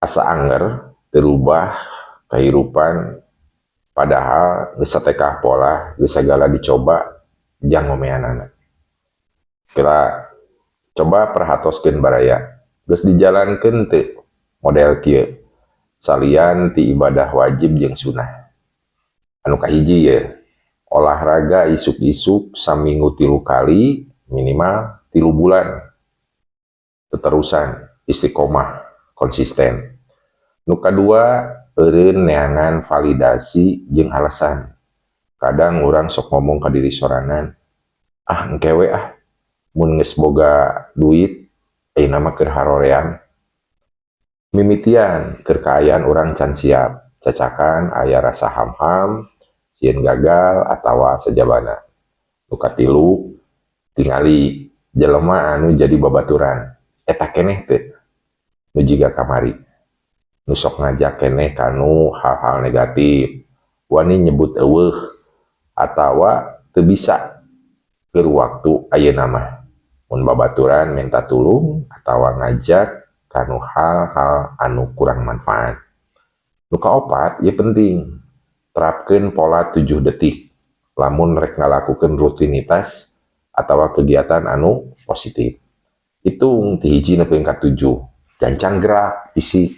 asa anger terubah kehidupan padahal geus satekah pola geus segala dicoba jang ngomean anak kira coba perhatoskeun baraya geus dijalankeun teu model kieu salian ti ibadah wajib jeung sunah anu kahiji ya olahraga isuk-isuk saminggu 3 kali minimal 3 bulan teterusan istiqomah konsisten nu kadua eureun neangan validasi jeung alasan kadang orang sok ngomong ke diri sorangan engkewe mun geus boga duit ayeuna mah keur harorean mimitian keur kaayaan urang can siap cacakan aya rasa ham-ham sieun gagal atawa sajabana nu katilu tingali jelema anu jadi babaturan eta keneh teu nu jiga kamari nu sok ngajak keneh kanu hal-hal negatif wani nyebut eueuh atawa teu bisa keur waktu ayeuna mah mun babaturan minta tulung atawa ngajak kanu hal-hal anu kurang manfaat nu kaopat ieu penting terapkeun pola 7 detik lamun rek ngalakukeun rutinitas atawa kegiatan anu positif hitung ti hiji nepi ka 7 gancang gerak fisik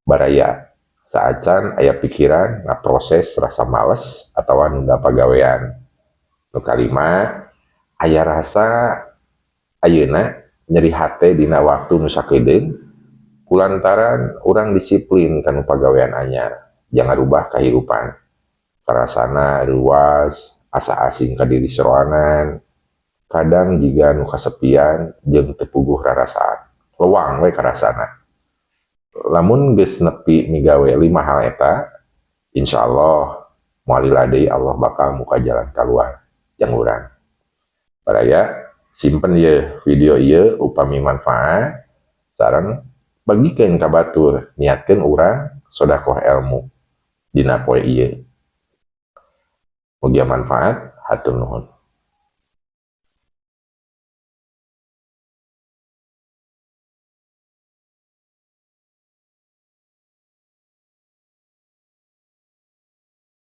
baraya saacan aya pikiran ngaproses rasa males atawa nunda pagawean nu kalima aya rasa ayeuna nyeri hate dina waktu nu sakedeung kulantaran urang disiplin kanu pagawean anyar jangan rubah kehidupan parasana ruas asa asing ka diri sorangan kadang jiga nu kasepian jeung teu puguh rarasaan leuwang we karasana lamun geus nepi migawe 5 hal eta insyaallah moal lila deui Allah bakal muka jalan kaluar jang urang baraya simpen ye video ieu upami manfaat sareng bagikeun ka batur niatkeun urang sedekah ilmu dina poe ieu mugia manfaat hatur nuhun.